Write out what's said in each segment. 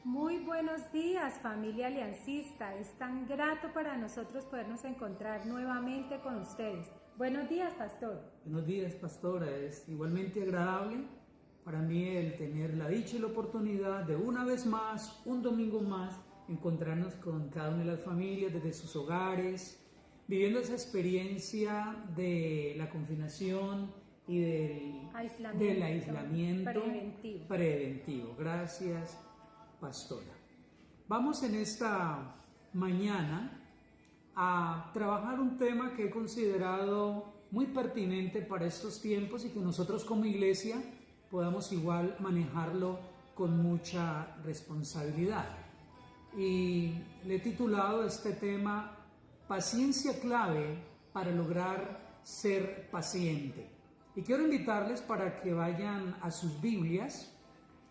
Muy buenos días, familia aliancista. Es tan grato para nosotros podernos encontrar nuevamente con ustedes. Buenos días, pastor. Buenos días, pastora. Es igualmente agradable para mí el tener la dicha y la oportunidad de una vez más, un domingo más, encontrarnos con cada una de las familias desde sus hogares, viviendo esa experiencia de la confinación y del aislamiento preventivo. Gracias, pastora. Vamos en esta mañana a trabajar un tema que he considerado muy pertinente para estos tiempos y que nosotros como iglesia podamos igual manejarlo con mucha responsabilidad. Y le he titulado este tema Paciencia clave para lograr ser paciente. Y quiero invitarles para que vayan a sus Biblias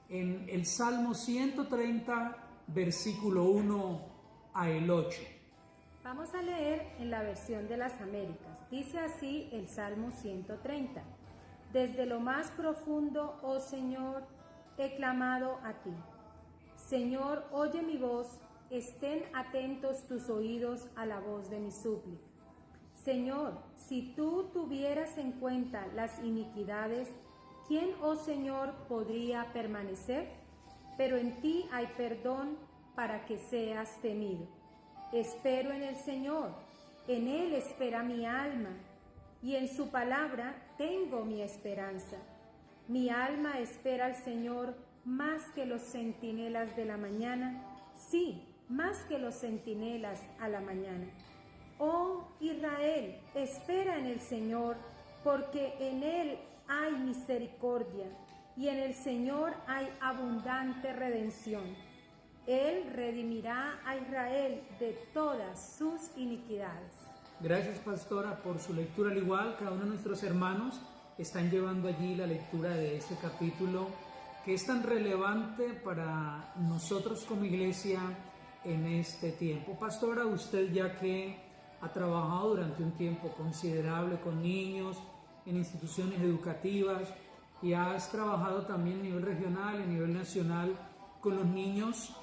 en el Salmo 130, versículo 1 al 8. Vamos a leer en la versión de las Américas. Dice así el Salmo 130. Desde lo más profundo, oh Señor, he clamado a ti. Señor, oye mi voz, estén atentos tus oídos a la voz de mi súplica. Señor, si tú tuvieras en cuenta las iniquidades, ¿quién, oh Señor, podría permanecer? Pero en ti hay perdón para que seas temido. Espero en el Señor, en Él espera mi alma, y en su palabra tengo mi esperanza. Mi alma espera al Señor más que los centinelas de la mañana, sí, más que los centinelas a la mañana. Oh Israel, espera en el Señor, porque en Él hay misericordia, y en el Señor hay abundante redención. Él redimirá a Israel de todas sus iniquidades. Gracias, pastora, por su lectura. Al igual, cada uno de nuestros hermanos están llevando allí la lectura de este capítulo que es tan relevante para nosotros como iglesia en este tiempo. Pastora, usted ya que ha trabajado durante un tiempo considerable con niños en instituciones educativas y has trabajado también a nivel regional y a nivel nacional con los niños,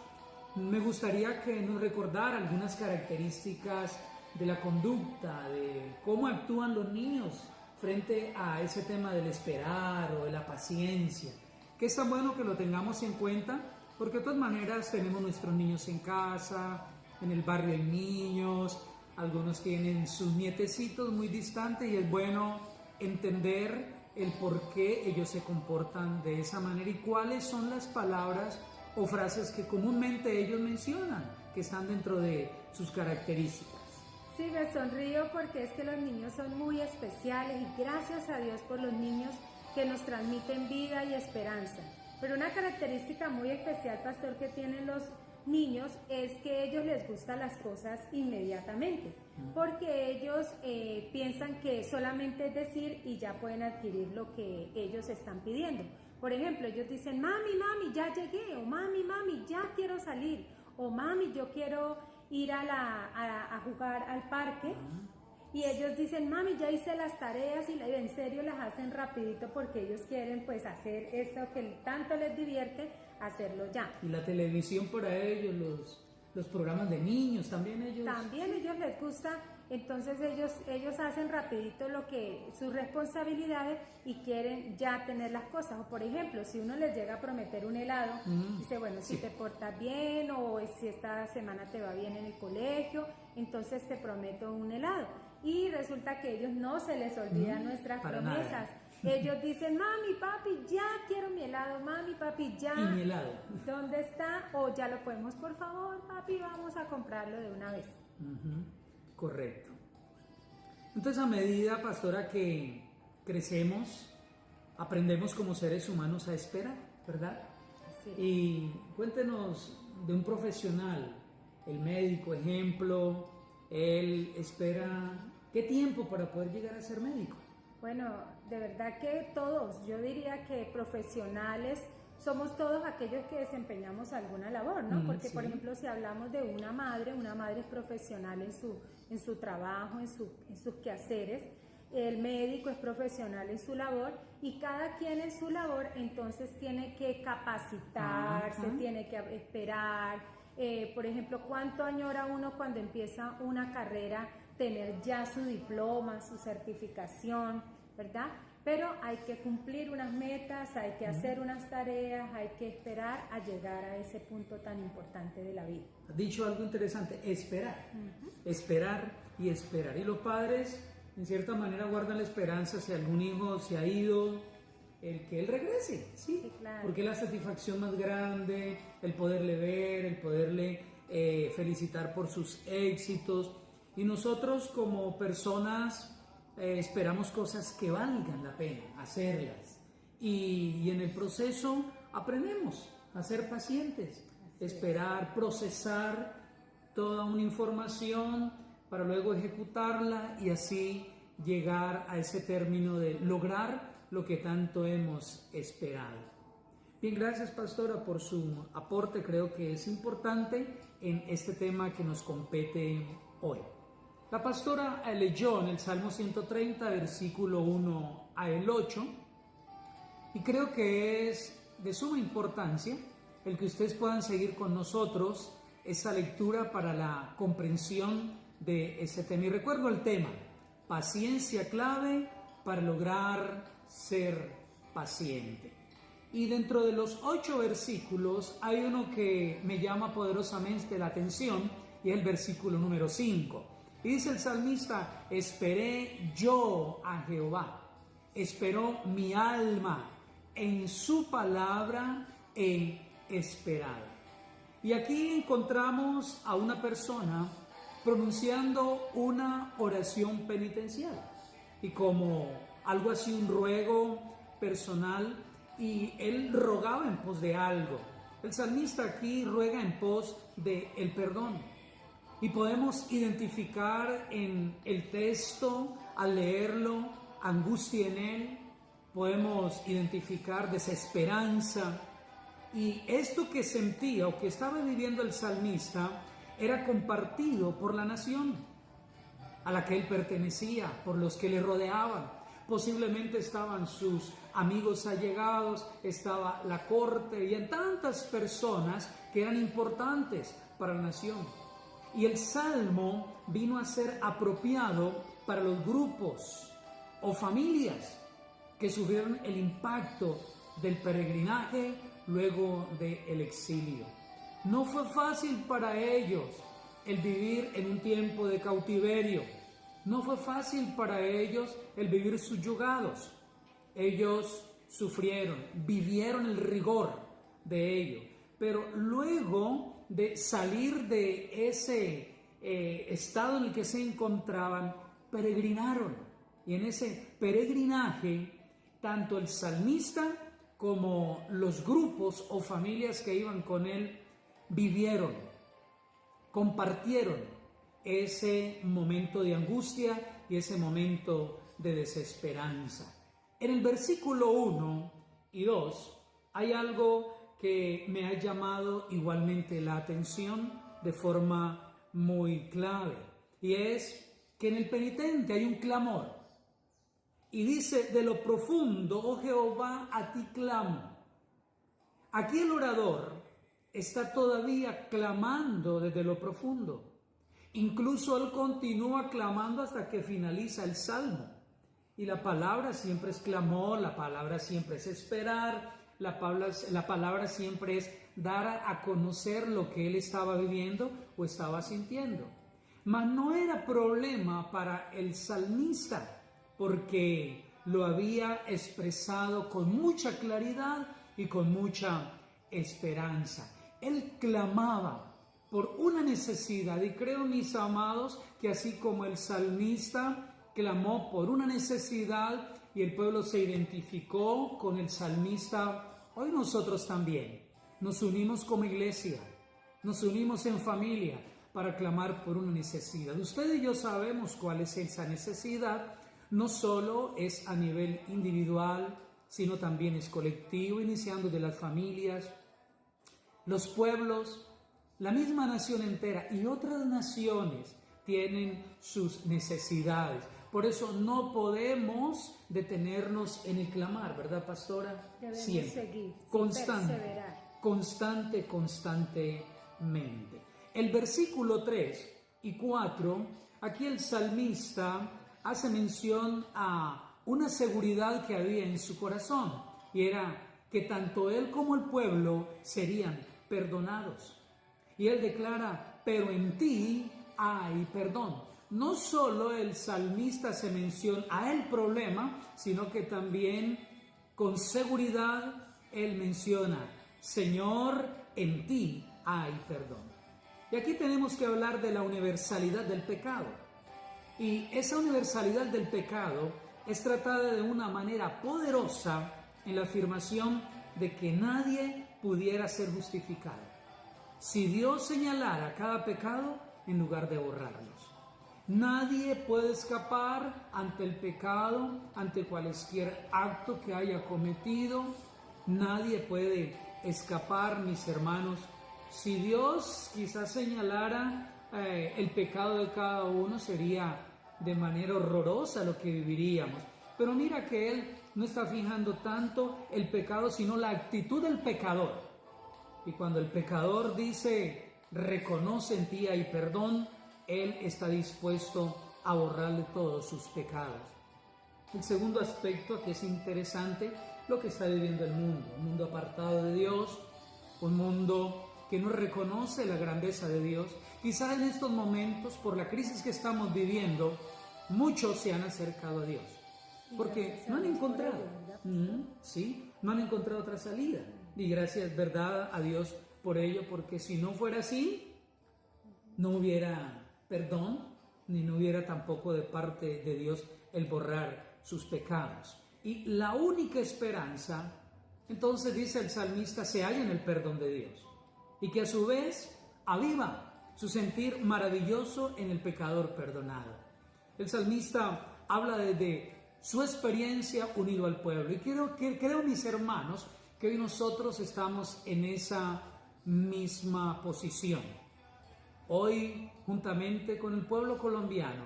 me gustaría que nos recordara algunas características de la conducta, de cómo actúan los niños frente a ese tema del esperar o de la paciencia, que es tan bueno que lo tengamos en cuenta, porque de todas maneras tenemos nuestros niños en casa, en el barrio hay niños, algunos tienen sus nietecitos muy distantes y es bueno entender el por qué ellos se comportan de esa manera y cuáles son las palabras o frases que comúnmente ellos mencionan, que están dentro de sus características. Sí, me sonrío porque es que los niños son muy especiales y gracias a Dios por los niños que nos transmiten vida y esperanza. Pero una característica muy especial, pastor, que tienen los niños es que a ellos les gustan las cosas inmediatamente, porque ellos piensan que solamente es decir y ya pueden adquirir lo que ellos están pidiendo. Por ejemplo, ellos dicen, mami, ya llegué, o mami, ya quiero salir, o mami, yo quiero ir a jugar al parque. Y ellos dicen, mami, ya hice las tareas y en serio las hacen rapidito porque ellos quieren pues hacer eso que tanto les divierte, hacerlo ya. Y la televisión para ellos, los programas de niños, también ellos les gusta, entonces ellos hacen rapidito lo que sus responsabilidades y quieren ya tener las cosas. O por ejemplo, si uno les llega a prometer un helado, dice, bueno, si te portas bien o si esta semana te va bien en el colegio, entonces te prometo un helado. Y resulta que a ellos no se les olvidan nuestras promesas. Nada. Ellos dicen, mami, papi, ya quiero mi helado, mami, papi, ya. ¿Y mi helado? ¿Dónde está? O ya lo podemos, por favor, papi, vamos a comprarlo de una vez. Correcto. Entonces, a medida, pastora, que crecemos, aprendemos como seres humanos a esperar, ¿verdad? Sí. Y cuéntenos de un profesional, el médico, ejemplo, él espera ¿qué tiempo para poder llegar a ser médico? Bueno, de verdad que todos, yo diría que profesionales, somos todos aquellos que desempeñamos alguna labor, ¿no? Porque, sí. Por ejemplo, si hablamos de una madre es profesional en su trabajo, en sus quehaceres, el médico es profesional en su labor y cada quien en su labor entonces tiene que capacitarse, tiene que esperar. Por ejemplo, ¿cuánto añora uno cuando empieza una carrera tener ya su diploma, su certificación, ¿verdad? Pero hay que cumplir unas metas, hay que hacer unas tareas, hay que esperar a llegar a ese punto tan importante de la vida. Has dicho algo interesante, esperar. Esperar y esperar. Y los padres, en cierta manera, guardan la esperanza si algún hijo se ha ido, el que él regrese, ¿sí? Sí, claro. Porque es la satisfacción más grande, el poderle ver, el poderle felicitar por sus éxitos. Y nosotros como personas esperamos cosas que valgan la pena hacerlas. Y en el proceso aprendemos a ser pacientes, esperar, procesar toda una información para luego ejecutarla y así llegar a ese término de lograr lo que tanto hemos esperado. Bien, gracias pastora por su aporte, creo que es importante en este tema que nos compete hoy. La pastora leyó en el Salmo 130, versículo 1 al 8, y creo que es de suma importancia el que ustedes puedan seguir con nosotros esa lectura para la comprensión de ese tema. Y recuerdo el tema, paciencia clave para lograr ser paciente. Y dentro de los 8 versículos hay uno que me llama poderosamente la atención y es el versículo número 5. Y dice el salmista, esperé yo a Jehová, esperó mi alma, en su palabra he esperado. Y aquí encontramos a una persona pronunciando una oración penitencial y como algo así, un ruego personal, y él rogaba en pos de algo. El salmista aquí ruega en pos del perdón. Y podemos identificar en el texto, al leerlo, angustia en él, podemos identificar desesperanza. Y esto que sentía o que estaba viviendo el salmista era compartido por la nación a la que él pertenecía, por los que le rodeaban. Posiblemente estaban sus amigos allegados, estaba la corte y en tantas personas que eran importantes para la nación. Y el salmo vino a ser apropiado para los grupos o familias que sufrieron el impacto del peregrinaje luego del exilio. No fue fácil para ellos el vivir en un tiempo de cautiverio. No fue fácil para ellos el vivir subyugados. Ellos sufrieron, vivieron el rigor de ello. Pero luego de salir de ese estado en el que se encontraban, peregrinaron. Y en ese peregrinaje, tanto el salmista como los grupos o familias que iban con él vivieron, compartieron ese momento de angustia y ese momento de desesperanza. En el versículo 1 y 2 hay algo que me ha llamado igualmente la atención de forma muy clave, y es que en el penitente hay un clamor, y dice, de lo profundo, oh Jehová, a ti clamo. Aquí el orador está todavía clamando desde lo profundo. Incluso él continúa clamando hasta que finaliza el salmo. Y la palabra siempre es clamor, la palabra siempre es esperar, la palabra siempre es dar a conocer lo que él estaba viviendo o estaba sintiendo. Mas no era problema para el salmista, porque lo había expresado con mucha claridad y con mucha esperanza. Él clamaba por una necesidad, y creo, mis amados, que así como el salmista clamó por una necesidad y el pueblo se identificó con el salmista, hoy nosotros también nos unimos como iglesia, nos unimos en familia para clamar por una necesidad. Usted y yo sabemos cuál es esa necesidad. No solo es a nivel individual, sino también es colectivo, iniciando de las familias, los pueblos, la misma nación entera y otras naciones tienen sus necesidades. Por eso no podemos detenernos en el clamar, ¿verdad, pastora? Debemos Siempre. seguir, Constantemente. El versículo 3 y 4, aquí el salmista hace mención a una seguridad que había en su corazón, y era que tanto él como el pueblo serían perdonados. Y él declara, pero en ti hay perdón. No solo el salmista se menciona a el problema, sino que también con seguridad él menciona, Señor, en ti hay perdón. Y aquí tenemos que hablar de la universalidad del pecado. Y esa universalidad del pecado es tratada de una manera poderosa en la afirmación de que nadie pudiera ser justificado si Dios señalara cada pecado en lugar de borrarlos. Nadie puede escapar ante el pecado, ante cualquier acto que haya cometido. Nadie puede escapar, mis hermanos. Si Dios quizás señalara el pecado de cada uno, sería de manera horrorosa lo que viviríamos. Pero mira que Él no está fijando tanto el pecado, sino la actitud del pecador. Y cuando el pecador dice, reconoce en ti hay perdón, Él está dispuesto a borrarle todos sus pecados. El segundo aspecto que es interesante, lo que está viviendo el mundo. Un mundo apartado de Dios, un mundo que no reconoce la grandeza de Dios. Quizás en estos momentos, por la crisis que estamos viviendo, muchos se han acercado a Dios. Porque no han encontrado, no han encontrado otra salida. Y gracias, verdad, a Dios por ello, porque si no fuera así, no hubiera perdón, ni no hubiera tampoco de parte de Dios el borrar sus pecados. Y la única esperanza, entonces dice el salmista, se halla en el perdón de Dios. Y que a su vez aviva su sentir maravilloso en el pecador perdonado. El salmista habla de su experiencia unido al pueblo. Y creo, mis hermanos, que hoy nosotros estamos en esa misma posición. Hoy, juntamente con el pueblo colombiano,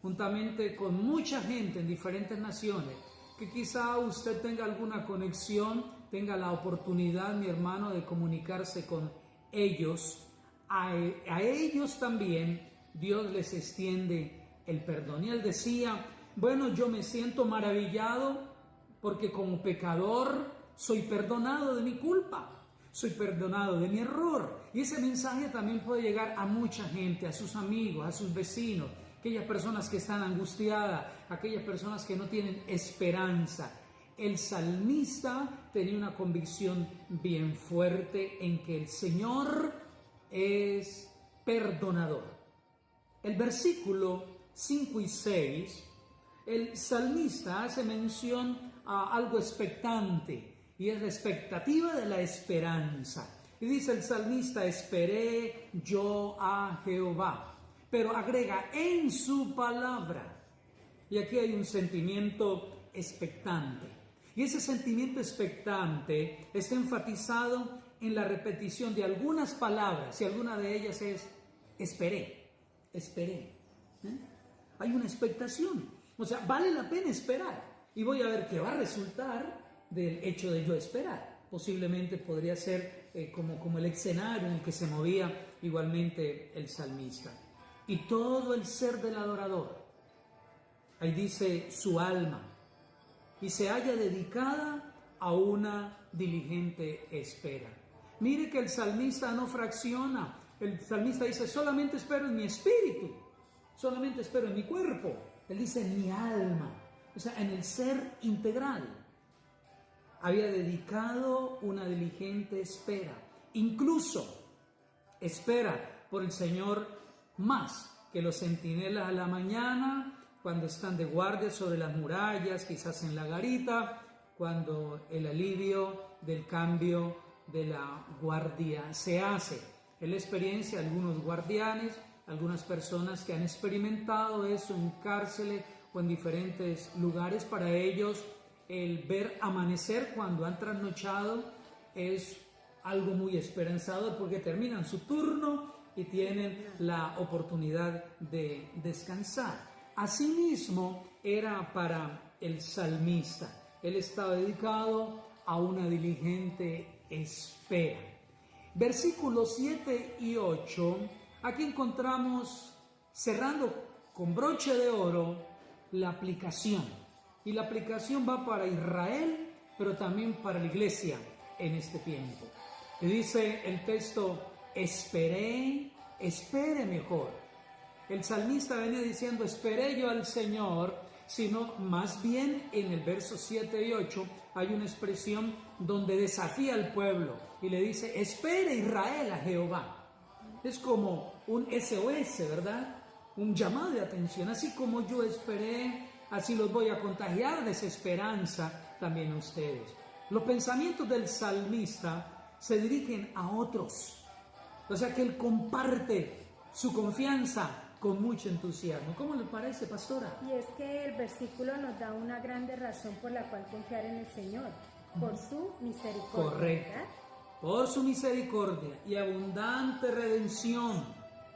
juntamente con mucha gente en diferentes naciones, que quizá usted tenga alguna conexión, tenga la oportunidad, mi hermano, de comunicarse con ellos, a ellos también Dios les extiende el perdón. Y él decía, bueno, yo me siento maravillado porque como pecador soy perdonado de mi culpa, soy perdonado de mi error. Y ese mensaje también puede llegar a mucha gente, a sus amigos, a sus vecinos, aquellas personas que están angustiadas, aquellas personas que no tienen esperanza. El salmista tenía una convicción bien fuerte en que el Señor es perdonador. El versículo 5 y 6, el salmista hace mención a algo expectante, y es la expectativa de la esperanza. Y dice el salmista, esperé yo a Jehová, pero agrega, en su palabra. Y aquí hay un sentimiento expectante. Y ese sentimiento expectante está enfatizado en la repetición de algunas palabras, y alguna de ellas es, esperé. Hay una expectación. O sea, vale la pena esperar. Y voy a ver qué va a resultar del hecho de yo esperar. Posiblemente podría ser como el escenario en el que se movía igualmente el salmista. Y todo el ser del adorador, ahí dice su alma, y se halla dedicada a una diligente espera. Mire que el salmista no fracciona. El salmista dice, solamente espero en mi espíritu, solamente espero en mi cuerpo. Él dice en mi alma, o sea, en el ser integral. Había dedicado una diligente espera. Incluso espera por el Señor más que los centinelas a la mañana, cuando están de guardia sobre las murallas, quizás en la garita, cuando el alivio del cambio de la guardia se hace. En la experiencia, algunos guardianes, algunas personas que han experimentado eso en cárceles o en diferentes lugares, para ellos el ver amanecer cuando han trasnochado es algo muy esperanzador, porque terminan su turno y tienen la oportunidad de descansar. Asimismo, era para el salmista. Él estaba dedicado a una diligente espera. Versículos 7 y 8, aquí encontramos, cerrando con broche de oro, la aplicación. Y la aplicación va para Israel, pero también para la iglesia en este tiempo. Y dice el texto, espere mejor. El salmista venía diciendo, esperé yo al Señor, sino más bien en el verso 7 y 8 hay una expresión donde desafía al pueblo y le dice, espere Israel a Jehová. Es como un SOS, ¿verdad? Un llamado de atención. Así como yo esperé, así los voy a contagiar de esa esperanza también a ustedes. Los pensamientos del salmista se dirigen a otros. O sea que él comparte su confianza con mucho entusiasmo. ¿Cómo le parece, pastora? Y es que el versículo nos da una grande razón por la cual confiar en el Señor, por su misericordia. Correcto. ¿Verdad? Por su misericordia y abundante redención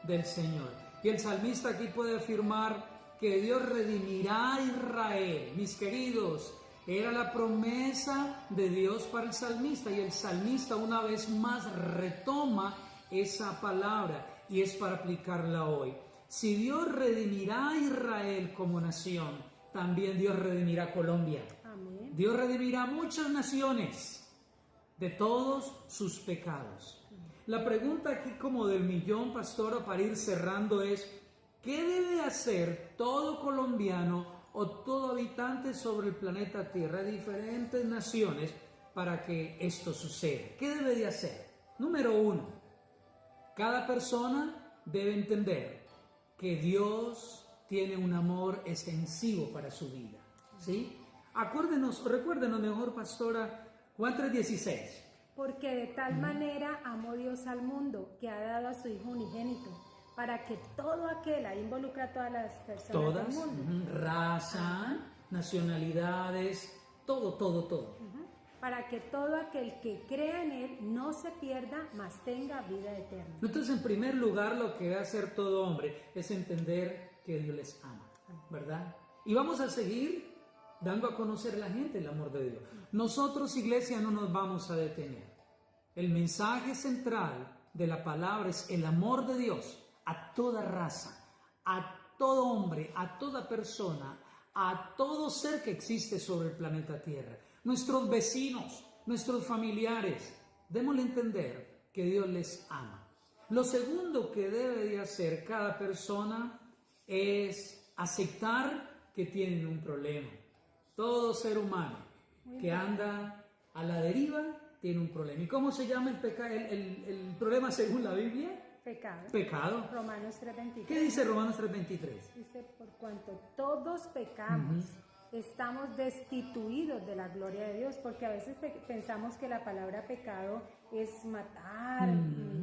del Señor. Y el salmista aquí puede afirmar que Dios redimirá a Israel. Mis queridos, era la promesa de Dios para el salmista, y el salmista una vez más retoma esa palabra y es para aplicarla hoy. Si Dios redimirá a Israel como nación, también Dios redimirá a Colombia. Amén. Dios redimirá a muchas naciones de todos sus pecados. La pregunta aquí como del millón, pastora, para ir cerrando es, ¿qué debe hacer todo colombiano o todo habitante sobre el planeta Tierra, diferentes naciones, para que esto suceda? ¿Qué debe de hacer? Número 1, cada persona debe entender que Dios tiene un amor extensivo para su vida, ¿sí? Recuérdenos mejor, pastora, Juan 3:16. Porque de tal manera amó Dios al mundo, que ha dado a su Hijo unigénito, para que todo aquel, ahí involucra a todas las personas Todas, del mundo, raza, nacionalidades, todo. para que todo aquel que crea en Él no se pierda, mas tenga vida eterna. Entonces, en primer lugar, lo que debe hacer todo hombre es entender que Dios les ama, ¿verdad? Y vamos a seguir dando a conocer a la gente el amor de Dios. Nosotros, iglesia, no nos vamos a detener. El mensaje central de la palabra es el amor de Dios a toda raza, a todo hombre, a toda persona, a todo ser que existe sobre el planeta Tierra. Nuestros vecinos, nuestros familiares, démosle entender que Dios les ama. Lo segundo que debe de hacer cada persona es aceptar que tienen un problema. Todo ser humano que anda a la deriva tiene un problema. ¿Y cómo se llama el problema según la Biblia? Pecado. Romanos 3:23. ¿Qué dice Romanos 3:23? Dice, por cuanto todos pecamos, estamos destituidos de la gloria de Dios, porque a veces pensamos que la palabra pecado es matar,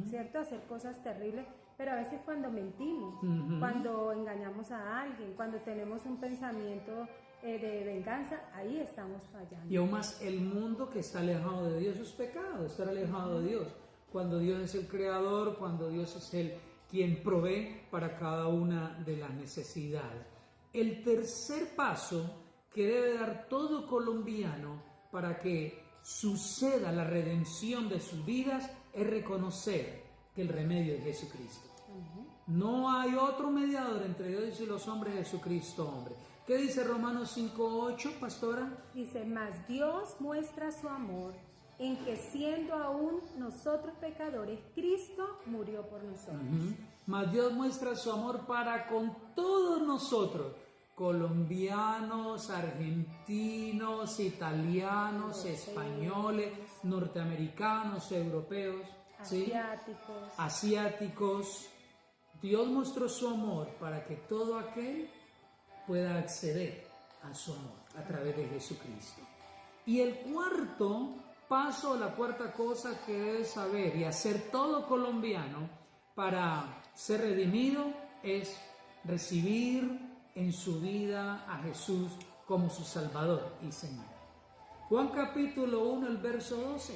¿cierto? Hacer cosas terribles, pero a veces cuando mentimos, cuando engañamos a alguien, cuando tenemos un pensamiento de venganza, ahí estamos fallando. Y aún más, el mundo que está alejado de Dios es pecado, estar alejado de Dios. Cuando Dios es el creador, cuando Dios es el quien provee para cada una de las necesidades. El tercer paso que debe dar todo colombiano para que suceda la redención de sus vidas es reconocer que el remedio es Jesucristo. No hay otro mediador entre Dios y los hombres, Jesucristo hombre. ¿Qué dice Romanos 5:8, pastora? Dice, mas Dios muestra su amor en que siendo aún nosotros pecadores, Cristo murió por nosotros. Mas Dios muestra su amor para con todos nosotros, colombianos, argentinos, italianos, españoles, norteamericanos, europeos, asiáticos. Dios mostró su amor para que todo aquel pueda acceder a su amor a través de Jesucristo. Y el cuarto paso, la cuarta cosa que debe saber y hacer todo colombiano para ser redimido es recibir en su vida a Jesús como su Salvador y Señor. Juan capítulo 1, el verso 12.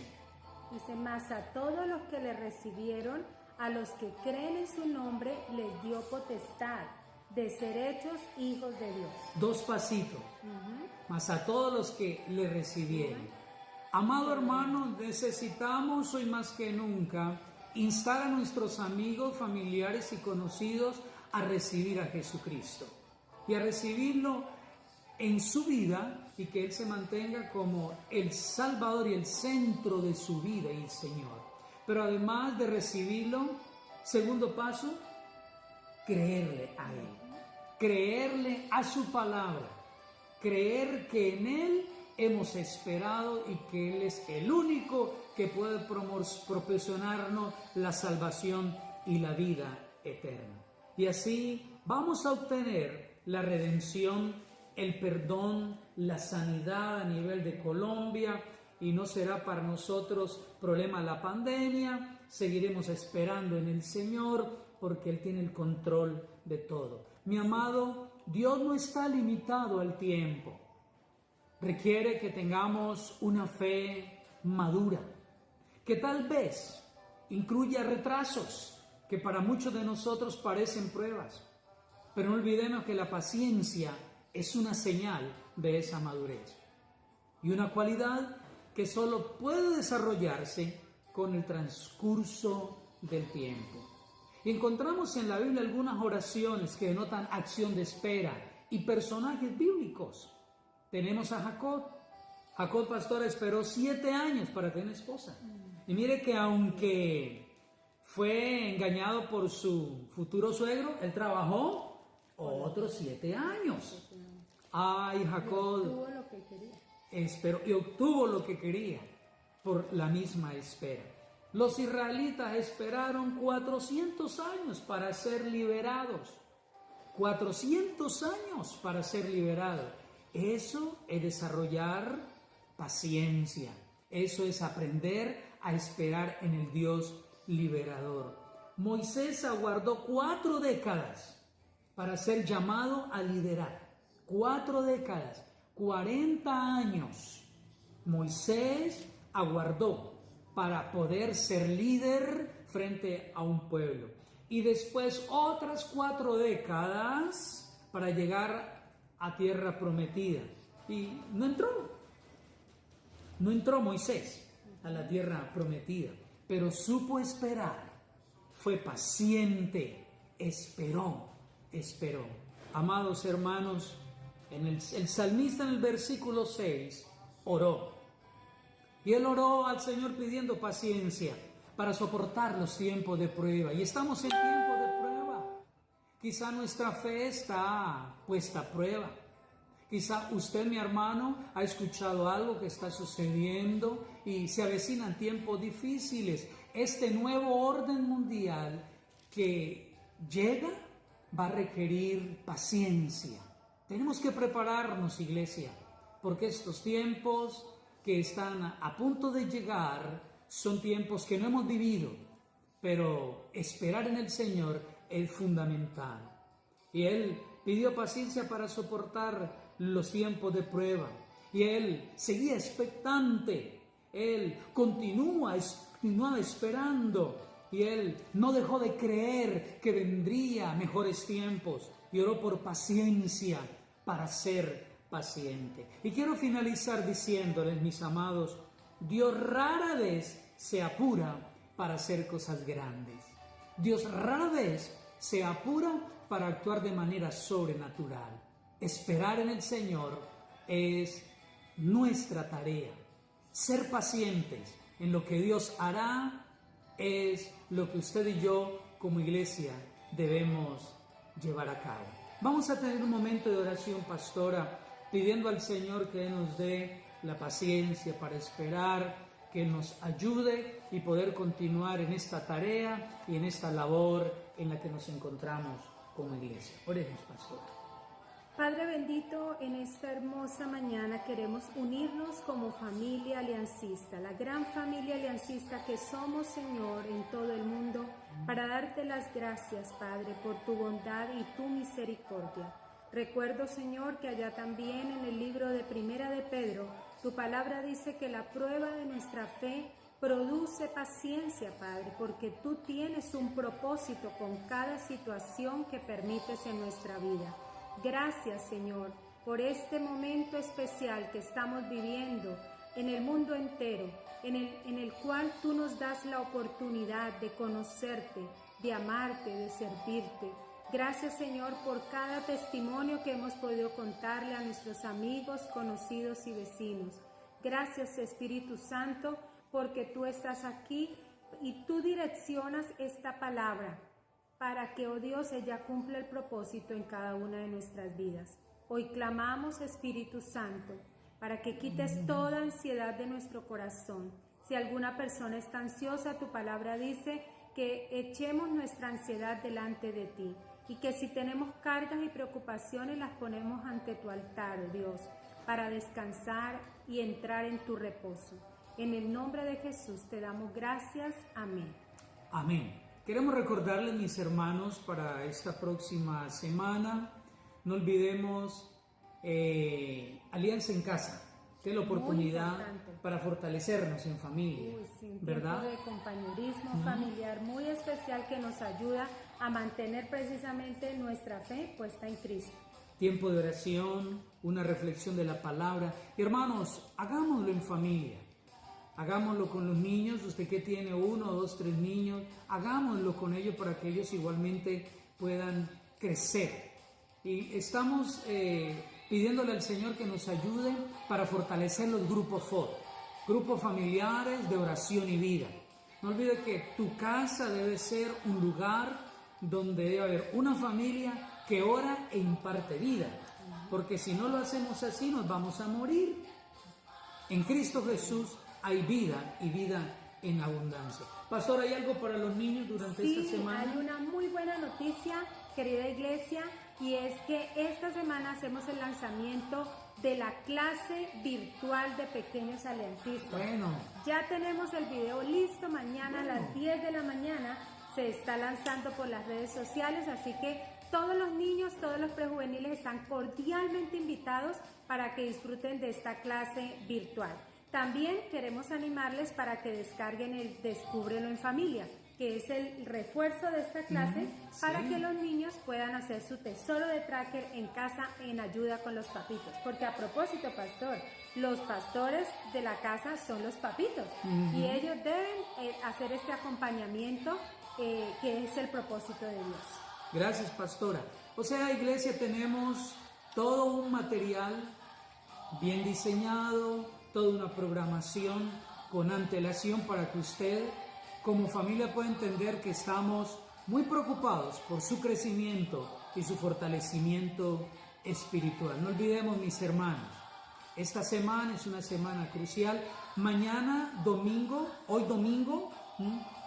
Dice, mas a todos los que le recibieron, a los que creen en su nombre, les dio potestad de ser hechos hijos de Dios. 2 pasitos, más a todos los que le recibieron. Amado hermano, necesitamos hoy más que nunca instar a nuestros amigos, familiares y conocidos a recibir a Jesucristo y a recibirlo en su vida y que Él se mantenga como el Salvador y el centro de su vida y el Señor. Pero además de recibirlo, segundo paso, creerle a Él, creerle a su palabra, creer que en Él hemos esperado y que Él es el único que puede proporcionarnos la salvación y la vida eterna. Y así vamos a obtener la redención, el perdón, la sanidad a nivel de Colombia, y no será para nosotros problema la pandemia. Seguiremos esperando en el Señor porque Él tiene el control de todo. Mi amado, Dios no está limitado al tiempo. Requiere que tengamos una fe madura, que tal vez incluya retrasos, que para muchos de nosotros parecen pruebas. Pero no olvidemos que la paciencia es una señal de esa madurez y una cualidad que solo puede desarrollarse con el transcurso del tiempo. Y encontramos en la Biblia algunas oraciones que denotan acción de espera y personajes bíblicos. Tenemos a Jacob. Jacob, pastor, esperó 7 años para tener esposa. Y mire que aunque fue engañado por su futuro suegro, él trabajó otros 7 años. Ay, Jacob esperó y obtuvo lo que quería por la misma espera. Los israelitas esperaron 400 años para ser liberados. 400 años para ser liberados. Eso es desarrollar paciencia. Eso es aprender a esperar en el Dios liberador. Moisés aguardó 4 décadas para ser llamado a liderar. 4 décadas, 40 años. Moisés aguardó para poder ser líder frente a un pueblo. Y después otras 4 décadas para llegar a tierra prometida. Y no entró Moisés a la tierra prometida, pero supo esperar, fue paciente, esperó. Amados hermanos, el salmista en el versículo 6 oró. Y él oró al Señor pidiendo paciencia para soportar los tiempos de prueba. Y estamos en tiempo de prueba. Quizá nuestra fe está puesta a prueba. Quizá usted, mi hermano, ha escuchado algo que está sucediendo y se avecinan tiempos difíciles. Este nuevo orden mundial que llega va a requerir paciencia. Tenemos que prepararnos, iglesia, porque estos tiempos que están a punto de llegar son tiempos que no hemos vivido, pero esperar en el Señor es fundamental. Y Él pidió paciencia para soportar los tiempos de prueba. Y Él seguía expectante. Él continuaba esperando. Y Él no dejó de creer que vendría mejores tiempos. Y oró por paciencia para ser paciente. Y quiero finalizar diciéndoles, mis amados, Dios rara vez se apura para hacer cosas grandes. Dios rara vez se apura para actuar de manera sobrenatural. Esperar en el Señor es nuestra tarea. Ser pacientes en lo que Dios hará es lo que usted y yo como iglesia debemos llevar a cabo. Vamos a tener un momento de oración, pastora, pidiendo al Señor que nos dé la paciencia para esperar, que nos ayude y poder continuar en esta tarea y en esta labor en la que nos encontramos como iglesia. Oremos, pastora. Padre bendito, en esta hermosa mañana queremos unirnos como familia aliancista, la gran familia aliancista que somos, Señor, en todo el mundo, para darte las gracias, Padre, por tu bondad y tu misericordia. Recuerdo, Señor, que allá también en el libro de Primera de Pedro, tu palabra dice que la prueba de nuestra fe Produce paciencia, Padre, porque tú tienes un propósito con cada situación que permites en nuestra vida. Gracias, Señor, por este momento especial que estamos viviendo en el mundo entero, en el cual tú nos das la oportunidad de conocerte, de amarte, de servirte. Gracias, Señor, por cada testimonio que hemos podido contarle a nuestros amigos, conocidos y vecinos. Gracias, Espíritu Santo, porque tú estás aquí y tú direccionas esta palabra para que, oh Dios, ella cumpla el propósito en cada una de nuestras vidas. Hoy clamamos, Espíritu Santo, para que quites toda ansiedad de nuestro corazón. Si alguna persona está ansiosa, tu palabra dice que echemos nuestra ansiedad delante de ti y que si tenemos cargas y preocupaciones las ponemos ante tu altar, oh Dios, para descansar y entrar en tu reposo. En el nombre de Jesús te damos gracias. Amén. Amén. Queremos recordarles, mis hermanos, para esta próxima semana, no olvidemos Alianza en Casa, que es la oportunidad para fortalecernos en familia. Sí, ¿verdad? Un tiempo de compañerismo familiar muy especial que nos ayuda a mantener precisamente nuestra fe puesta en Cristo. Tiempo de oración, una reflexión de la palabra. Y hermanos, hagámoslo en familia. Hagámoslo con los niños, usted que tiene 1, 2, 3 niños, hagámoslo con ellos para que ellos igualmente puedan crecer. Y estamos pidiéndole al Señor que nos ayude para fortalecer los grupos FOD, grupos familiares de oración y vida. No olvide que tu casa debe ser un lugar donde debe haber una familia que ora e imparte vida, porque si no lo hacemos así nos vamos a morir. En Cristo Jesús hay vida y vida en abundancia. Pastor, ¿hay algo para los niños durante esta semana? Sí, hay una muy buena noticia, querida iglesia, y es que esta semana hacemos el lanzamiento de la clase virtual de pequeños aliancistas. Bueno. Ya tenemos el video listo, mañana a las 10 de la mañana se está lanzando por las redes sociales, así que todos los niños, todos los prejuveniles están cordialmente invitados para que disfruten de esta clase virtual. También queremos animarles para que descarguen el Descúbrelo en Familia, que es el refuerzo de esta clase para que los niños puedan hacer su tesoro de tracker en casa en ayuda con los papitos. Porque a propósito, pastor, los pastores de la casa son los papitos y ellos deben hacer este acompañamiento que es el propósito de Dios. Gracias, pastora. O sea, iglesia, tenemos todo un material bien diseñado, toda una programación con antelación para que usted como familia pueda entender que estamos muy preocupados por su crecimiento y su fortalecimiento espiritual. No olvidemos, mis hermanos, esta semana es una semana crucial. Mañana domingo, hoy domingo,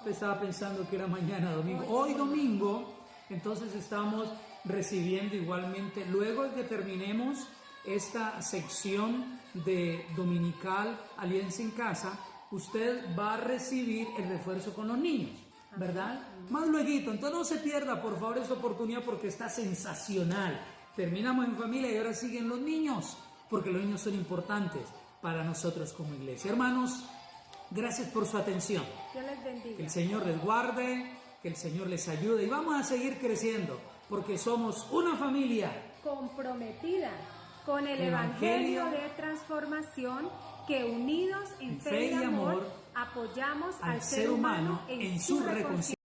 estaba pensando que era mañana domingo, hoy domingo, entonces estamos recibiendo igualmente, luego de que terminemos esta sección de dominical Alianza en Casa, usted va a recibir el refuerzo con los niños, ¿verdad? Más luego, entonces no se pierda por favor esta oportunidad porque está sensacional. Terminamos en familia y ahora siguen los niños, porque los niños son importantes para nosotros como iglesia. Hermanos, gracias por su atención. Dios les bendiga. Que el Señor les guarde, que el Señor les ayude y vamos a seguir creciendo porque somos una familia comprometida con el Evangelio de transformación, que unidos en fe y amor apoyamos al ser humano en su reconciliación.